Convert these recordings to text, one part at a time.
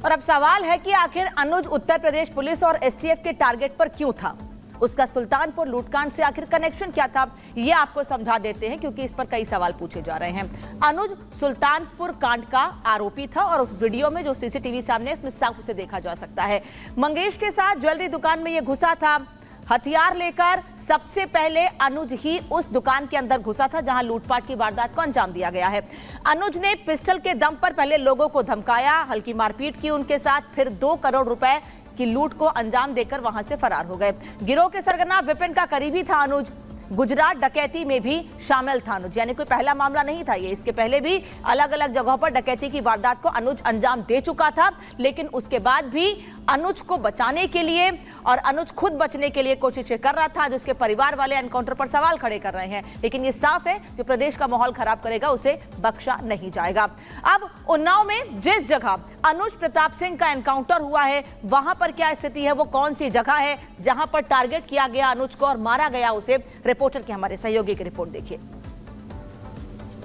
और अब सवाल है कि आखिर अनुज उत्तर प्रदेश पुलिस और एसटीएफ के टारगेट पर क्यों था? उसका सुल्तानपुर लूटकांड से आखिर कनेक्शन क्या था, ये आपको समझा देते हैं, क्योंकि इस पर कई सवाल पूछे जा रहे हैं। अनुज सुल्तानपुर कांड का आरोपी था और उस वीडियो में जो सीसीटीवी सामने है इसमें साफ उसे देखा जा सकता है। मंगेश के साथ ज्वेलरी दुकान में ये घुसा था, हथियार लेकर सबसे पहले अनुज ही उस दुकान के अंदर घुसा था जहां लूटपाट की वारदात को अंजाम दिया गया है। अनुज ने पिस्टल के दम पर पहले लोगों को धमकाया, हल्की मारपीट की उनके साथ, फिर 2 करोड़ रुपए की लूट को अंजाम देकर वहां से फरार हो गए। गिरोह के सरगना विपिन का करीबी था अनुज। गुजरात डकैती में भी शामिल था अनुज, यानी कोई पहला मामला नहीं था ये। इसके पहले भी अलग अलग जगहों पर डकैती की वारदात को अनुज अंजाम दे चुका था, लेकिन उसके बाद भी अनुज को बचाने के लिए और अनुज खुद बचने के लिए कोशिशें कर रहा था। आज उसके परिवार वाले एनकाउंटर पर सवाल खड़े कर रहे हैं, लेकिन ये साफ है जो प्रदेश का माहौल खराब करेगा उसे बख्शा नहीं जाएगा। अब उन्नाव में जिस जगह अनुज प्रताप सिंह का एनकाउंटर हुआ है वहां पर क्या स्थिति है, वो कौन सी जगह है जहां पर टारगेट किया गया अनुज को और मारा गया उसे, रिपोर्टर के हमारे सहयोगी की रिपोर्ट देखिए।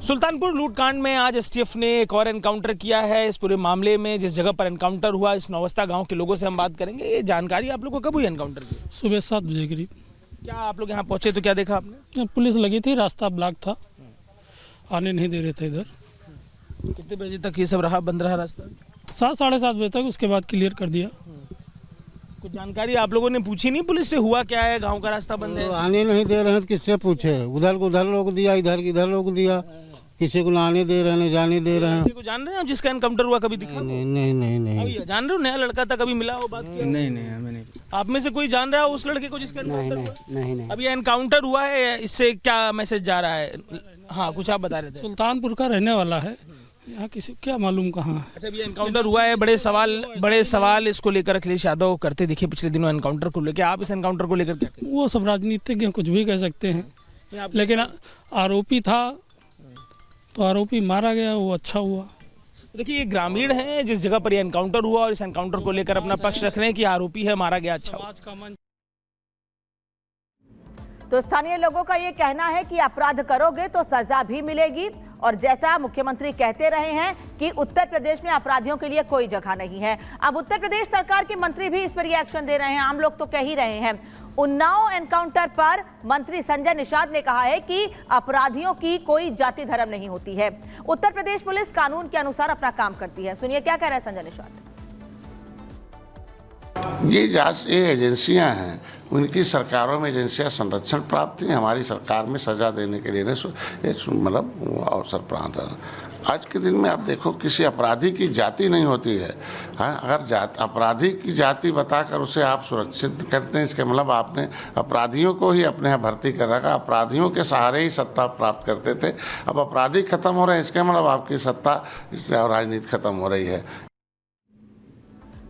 सुल्तानपुर लूटकांड में आज एसटीएफ ने एक और एनकाउंटर किया है। इस पूरे मामले में जिस जगह पर एनकाउंटर हुआ, इस नौवस्ता गांव के लोगों से हम बात करेंगे। ये जानकारी आप लोगों को कब हुई एनकाउंटर की? सुबह 7 बजे करीब। क्या आप लोग यहाँ पहुंचे तो क्या देखा आपने? पुलिस लगी थी, रास्ता ब्लॉक था, आने नहीं दे रहे थे इधर। कितने बजे तक ये सब रहा, बंद रहा रास्ता? 7 साढ़े 7 बजे तक, उसके बाद क्लियर कर दिया। कुछ जानकारी आप लोगों ने पूछी नहीं पुलिस से, हुआ क्या है, गाँव का रास्ता बंद है? आने नहीं दे रहे हैं, किससे पूछे? उधर को उधर रोक दिया, इधर रोक दिया, किसी को ना आने दे रहे हैं, जाने दे रहे हैं। किसी को जान रहे हैं जिसका एनकाउंटर हुआ, कभी दिखा? नहीं। जान रहे हो, नया लड़का था, कभी मिला हो, बात किया? नहीं हमें नहीं। आप में से कोई जान रहा है उस लड़के को जिसका एनकाउंटर हुआ? नहीं। अब ये एनकाउंटर हुआ है, इससे क्या मैसेज जा रहा है? हाँ, कुछ आप बता रहे थे। सुल्तानपुर का रहने वाला है, यहाँ किसी क्या मालूम कहाँ। अच्छा, ये एनकाउंटर हुआ है, बड़े सवाल इसको लेकर अखिलेश यादव करते दिखे पिछले दिनों एनकाउंटर को लेकर। आप इस एनकाउंटर को लेकर क्या कहें? वो सब राजनीतिज्ञ कुछ भी कह सकते हैं, लेकिन आरोपी था तो आरोपी मारा गया, वो अच्छा हुआ। देखिए, ये ग्रामीण हैं जिस जगह पर ये एनकाउंटर हुआ और इस एनकाउंटर को लेकर अपना पक्ष रख रहे हैं कि आरोपी है, मारा गया, अच्छा हुआ। तो स्थानीय लोगों का ये कहना है कि अपराध करोगे तो सजा भी मिलेगी, और जैसा मुख्यमंत्री कहते रहे हैं कि उत्तर प्रदेश में अपराधियों के लिए कोई जगह नहीं है। अब उत्तर प्रदेश सरकार के मंत्री भी इस पर रिएक्शन दे रहे हैं, आम लोग तो कह ही रहे हैं। उन्नाव एनकाउंटर पर मंत्री संजय निषाद ने कहा है कि अपराधियों की कोई जाति धर्म नहीं होती है, उत्तर प्रदेश पुलिस कानून के अनुसार अपना काम करती है। सुनिए क्या कह रहे हैं संजय निषाद। ये एजेंसियां हैं, उनकी सरकारों में एजेंसियां संरक्षण प्राप्त थी, हमारी सरकार में सजा देने के लिए मतलब अवसर प्राप्त है। आज के दिन में आप देखो, किसी अपराधी की जाति नहीं होती है। हाँ, अगर अपराधी की जाति बताकर उसे आप सुरक्षित करते हैं, इसके मतलब आपने अपराधियों को ही अपने यहाँ भर्ती कर रखा, अपराधियों के सहारे ही सत्ता प्राप्त करते थे। अब अपराधी खत्म हो रहे हैं, इसके मतलब आपकी सत्ता और राजनीति खत्म हो रही है।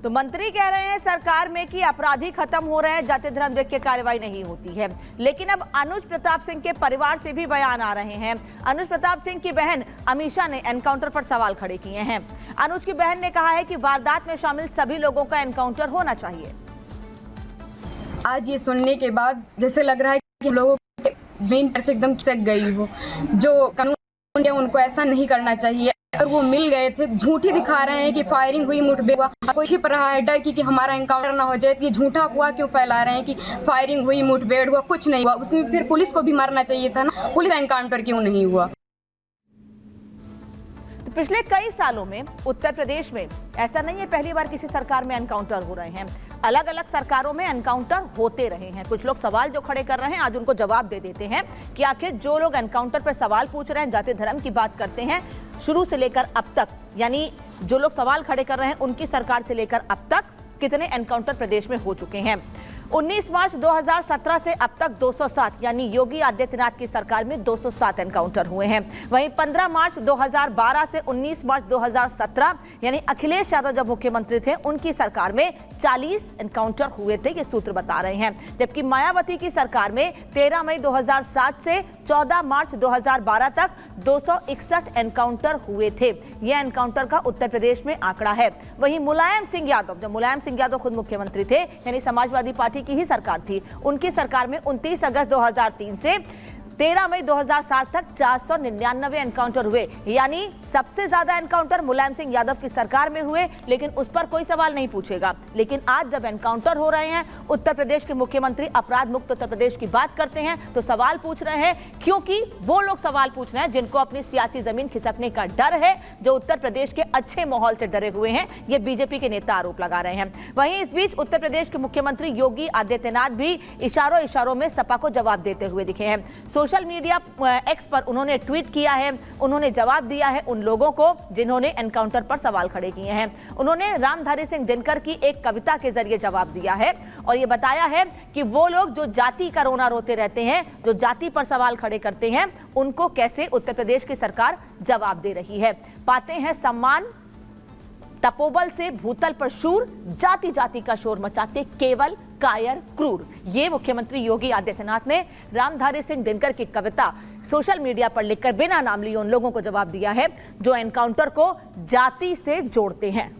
तो मंत्री कह रहे हैं सरकार में कि अपराधी खत्म हो रहे हैं, जाति धर्म देख के कार्रवाई नहीं होती है। लेकिन अब अनुज प्रताप सिंह के परिवार से भी बयान आ रहे हैं। अनुज प्रताप सिंह की बहन अमीशा ने एनकाउंटर पर सवाल खड़े किए हैं। अनुज की बहन ने कहा है कि वारदात में शामिल सभी लोगों का एनकाउंटर होना चाहिए। आज ये सुनने के बाद जैसे लग रहा है कि लोगों की जमीन पर से एकदम सक गई हो। जो कानून है उनको ऐसा नहीं करना चाहिए, और वो मिल गए थे। झूठी दिखा रहे हैं कि फायरिंग हुई, मुठभेड़ हुआ, कोई छिप रहा है डर की कि हमारा एनकाउंटर ना हो जाए। ये झूठा हुआ क्यों फैला रहे हैं कि फायरिंग हुई, मुठभेड़ हुआ, कुछ नहीं हुआ। उसमें फिर पुलिस को भी मारना चाहिए था ना, पुलिस एनकाउंटर क्यों नहीं हुआ? तो पिछले कई सालों में उत्तर प्रदेश में ऐसा नहीं है पहली बार किसी सरकार में एनकाउंटर हो रहे हैं, अलग अलग सरकारों में एनकाउंटर होते रहे हैं। कुछ लोग सवाल जो खड़े कर रहे हैं आज उनको जवाब दे देते हैं कि आखिर जो लोग एनकाउंटर पर सवाल पूछ रहे हैं, जाति धर्म की बात करते हैं, शुरू से लेकर अब तक, यानी जो लोग सवाल खड़े कर रहे हैं उनकी सरकार से लेकर अब तक कितने एनकाउंटर प्रदेश में हो चुके हैं। 19 मार्च 2017 से अब तक 207, यानी योगी आदित्यनाथ की सरकार में 207 एनकाउंटर हुए हैं। वहीं 15 मार्च 2012 से 19 मार्च 2017, यानी अखिलेश यादव जब मुख्यमंत्री थे उनकी सरकार में 40 एनकाउंटर हुए थे, ये सूत्र बता रहे हैं। जबकि मायावती की सरकार में 13 मई 2007 से 14 मार्च 2012 तक 261 एनकाउंटर हुए थे। यह एनकाउंटर का उत्तर प्रदेश में आंकड़ा है। वहीं मुलायम सिंह यादव, जब मुलायम सिंह यादव खुद मुख्यमंत्री थे, यानी समाजवादी पार्टी की ही सरकार थी, उनकी सरकार में 29 अगस्त 2003 से 13 मई 2007 तक 499 एनकाउंटर हुए, यानी सबसे ज्यादा एनकाउंटर मुलायम सिंह यादव की सरकार में हुए, लेकिन उस पर कोई सवाल नहीं पूछेगा। लेकिन आज जब एनकाउंटर हो रहे हैं, उत्तर प्रदेश के मुख्यमंत्री अपराध मुक्त उत्तर प्रदेश की बात करते हैं तो सवाल पूछ रहे हैं, क्योंकि वो लोग सवाल पूछ रहे हैं जिनको अपनी सियासी जमीन खिसकने का डर है, जो उत्तर प्रदेश के अच्छे माहौल से डरे हुए हैं। ये बीजेपी के नेता आरोप लगा रहे हैं। वहीं इस बीच उत्तर प्रदेश के मुख्यमंत्री योगी आदित्यनाथ भी इशारों में सपा को जवाब देते हुए दिखे हैं। सोशल मीडिया एक्स पर उन्होंने ट्वीट किया है, उन्होंने जवाब दिया है उन लोगों को जिन्होंने एनकाउंटर पर सवाल खड़े किए हैं। उन्होंने रामधारी सिंह दिनकर की एक कविता के जरिए जवाब दिया है और ये बताया है कि वो लोग जो जाति का रोना रोते रहते हैं, जो जाति पर सवाल खड़े करते हैं, उनको कैसे उत्तर प्रदेश की सरकार जवाब दे रही है। पाते हैं सम्मान, तपोबल से भूतल पर शूर, जाति जाति का शोर मचाते केवल कायर क्रूर। ये मुख्यमंत्री योगी आदित्यनाथ ने रामधारी सिंह दिनकर की कविता सोशल मीडिया पर लिखकर बिना नाम लिए उन लोगों को जवाब दिया है जो एनकाउंटर को जाति से जोड़ते हैं।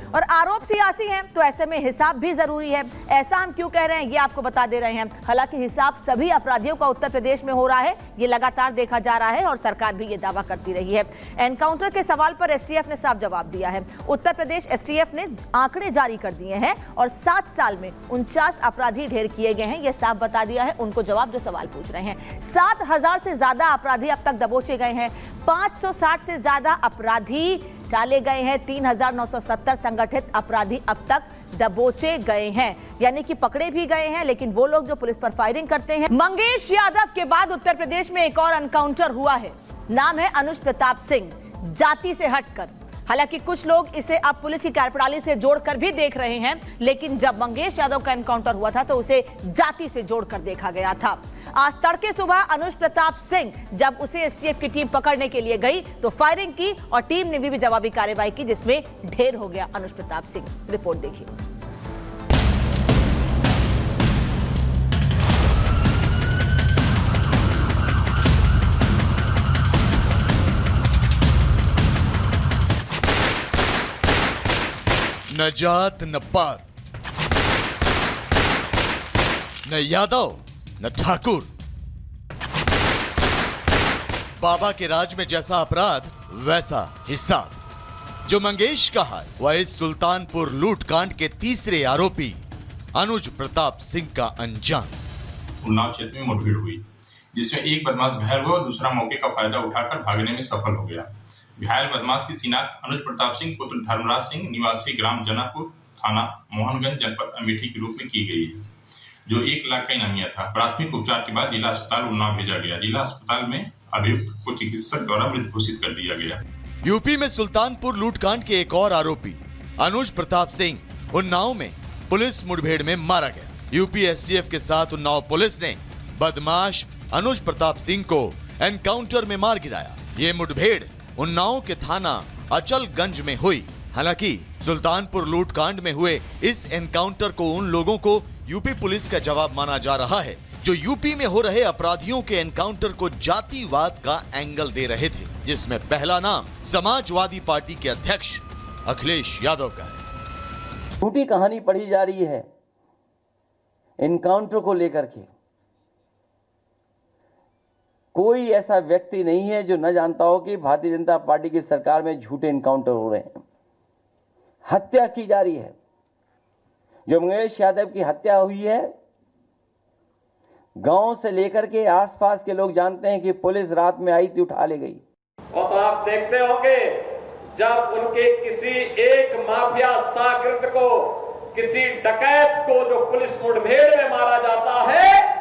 और आरोप सियासी हैं तो ऐसे में हिसाब भी जरूरी है। ऐसा हम क्यों कह रहे हैं ये आपको बता दे रहे हैं। हालांकि हिसाब सभी अपराधियों का उत्तर प्रदेश में हो रहा है, ये लगातार देखा जा रहा है और सरकार भी ये दावा करती रही है। एनकाउंटर के सवाल पर एसटीएफ ने साफ जवाब दिया है। उत्तर प्रदेश एसटीएफ ने आंकड़े जारी कर दिए हैं और 7 साल में 49 अपराधी ढेर किए गए हैं। ये साफ बता दिया है उनको जवाब जो सवाल पूछ रहे हैं। 7,000 से ज्यादा अपराधी अब तक दबोचे गए हैं। 560 से ज्यादा अपराधी डाले गए हैं। 3,970 संगठित अपराधी अब तक दबोचे गए हैं, यानी कि पकड़े भी गए हैं। लेकिन वो लोग जो पुलिस पर फायरिंग करते हैं। मंगेश यादव के बाद उत्तर प्रदेश में एक और एनकाउंटर हुआ है। नाम है अनुज प्रताप सिंह, जाति से हटकर। हालांकि कुछ लोग इसे अब पुलिस की कार्यप्रणाली से जोड़कर भी देख रहे हैं, लेकिन जब मंगेश यादव का एनकाउंटर हुआ था तो उसे जाति से जोड़कर देखा गया था। आज तड़के सुबह अनुज प्रताप सिंह जब उसे एसटीएफ की टीम पकड़ने के लिए गई तो फायरिंग की और टीम ने भी जवाबी कार्रवाई की, जिसमें ढेर हो गया अनुज प्रताप सिंह। रिपोर्ट देखिए। न जात न पात, न यादव न ठाकुर। बाबा के राज में जैसा अपराध वैसा हिसाब। जो मंगेश का हाल वह इस सुल्तानपुर लूटकांड के तीसरे आरोपी अनुज प्रताप सिंह का अंजाम। उन्नाव क्षेत्र में मुठभेड़ हुई, जिसमें एक बदमाश घायल हुआ और दूसरा मौके का फायदा उठाकर भागने में सफल हो गया। घायल बदमाश की शिनाख्त अनुज प्रताप सिंह पुत्र धर्मराज सिंह निवासी ग्राम जनापुर, थाना मोहनगंज, जनपद अमेठी के रूप में की गई है, जो 1 लाख का इनामिया था। प्राथमिक उपचार के बाद जिला अस्पताल उन्नाव भेजा गया। जिला अस्पताल में अभियुक्त को चिकित्सक द्वारा मृत घोषित कर दिया गया। यूपी में सुल्तानपुर लूटकांड के एक और आरोपी अनुज प्रताप सिंह उन्नाव में पुलिस मुठभेड़ में मारा गया। यूपी एसटीएफ के साथ उन्नाव पुलिस ने बदमाश अनुज प्रताप सिंह को एनकाउंटर में मार गिराया। ये मुठभेड़ उन्नाव के थाना अचलगंज में हुई। हालांकि सुल्तानपुर लूटकांड में हुए इस एनकाउंटर को उन लोगों को यूपी पुलिस का जवाब माना जा रहा है जो यूपी में हो रहे अपराधियों के एनकाउंटर को जातिवाद का एंगल दे रहे थे, जिसमें पहला नाम समाजवादी पार्टी के अध्यक्ष अखिलेश यादव का है। झूठी कहानी पढ़ी जा रही है एनकाउंटर को लेकर के। कोई ऐसा व्यक्ति नहीं है जो न जानता हो कि भारतीय जनता पार्टी की सरकार में झूठे एनकाउंटर हो रहे हैं, हत्या की जा रही है। जो मंगेश यादव की हत्या हुई है, गांव से लेकर के आसपास के लोग जानते हैं कि पुलिस रात में आई थी, उठा ले गई। और आप देखते होंगे जब उनके किसी एक माफिया शागिर्द को, किसी डकैत को जो पुलिस मुठभेड़ में मारा जाता है,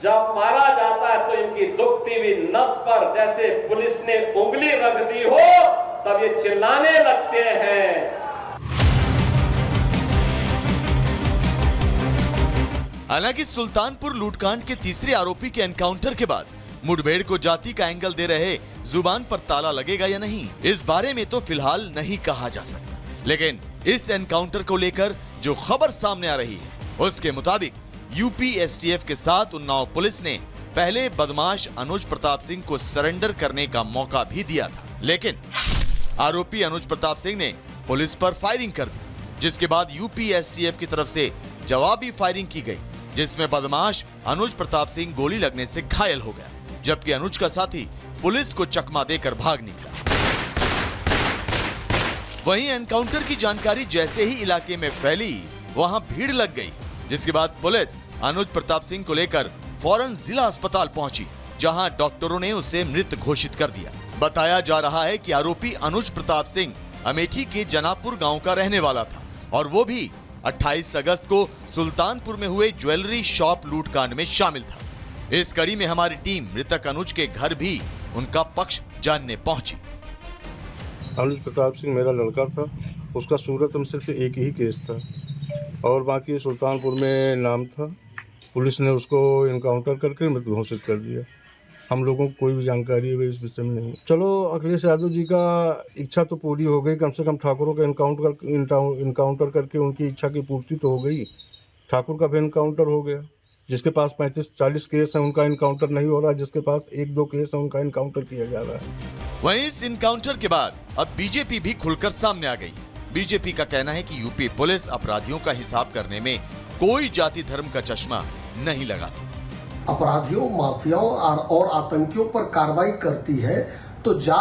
जब मारा जाता है तो इनकी दुखती हुई नस पर जैसे पुलिस ने उंगली रख दी हो, तब ये चिल्लाने लगते हैं। हालांकि सुल्तानपुर लूटकांड के तीसरे आरोपी के एनकाउंटर के बाद मुठभेड़ को जाति का एंगल दे रहे जुबान पर ताला लगेगा या नहीं, इस बारे में तो फिलहाल नहीं कहा जा सकता। लेकिन इस एनकाउंटर को लेकर जो खबर सामने आ रही है उसके मुताबिक यूपी एसटीएफ के साथ उन्नाव पुलिस ने पहले बदमाश अनुज प्रताप सिंह को सरेंडर करने का मौका भी दिया था, लेकिन आरोपी अनुज प्रताप सिंह ने पुलिस पर फायरिंग कर दी। जिसके बाद यूपी एसटीएफ की तरफ से जवाबी फायरिंग की गई, जिसमें बदमाश अनुज प्रताप सिंह गोली लगने से घायल हो गया, जबकि अनुज का साथी पुलिस को चकमा देकर भाग निकला। वहीं एनकाउंटर की जानकारी जैसे ही इलाके में फैली, वहां भीड़ लग गई, जिसके बाद पुलिस अनुज प्रताप सिंह को लेकर फौरन जिला अस्पताल पहुंची, जहां डॉक्टरों ने उसे मृत घोषित कर दिया। बताया जा रहा है कि आरोपी अनुज प्रताप सिंह अमेठी के जनापुर गांव का रहने वाला था और वो भी 28 अगस्त को सुल्तानपुर में हुए ज्वेलरी शॉप लूटकांड में शामिल था। इस कड़ी में हमारी टीम मृतक अनुज के घर भी उनका पक्ष जानने पहुंची। अनुज प्रताप सिंह मेरा लड़का था, उसका सूरत में सिर्फ एक ही केस था और बाकी सुल्तानपुर में नाम था। पुलिस ने उसको इनकाउंटर करके मृत घोषित कर दिया। हम लोगों को कोई भी जानकारी है इस विषय में नहीं। चलो अखिलेश यादव जी का इच्छा तो पूरी हो गई, कम से कम ठाकुरों का इनकाउंटर करके उनकी इच्छा की पूर्ति तो हो गई। ठाकुर का भी इनकाउंटर हो गया, जिसके पास 35-40 केस है उनका इनकाउंटर नहीं हो रहा, जिसके पास 1-2 केस है उनका इनकाउंटर किया जा रहा है। वहीं इस इनकाउंटर के बाद अब बीजेपी भी खुलकर सामने आ गई। बीजेपी का कहना है कि यूपी पुलिस अपराधियों का हिसाब करने में कोई जाति धर्म का चश्मा नहीं लगाती। अपराधियों, माफियाओं और आतंकियों पर कार्रवाई करती है तो जात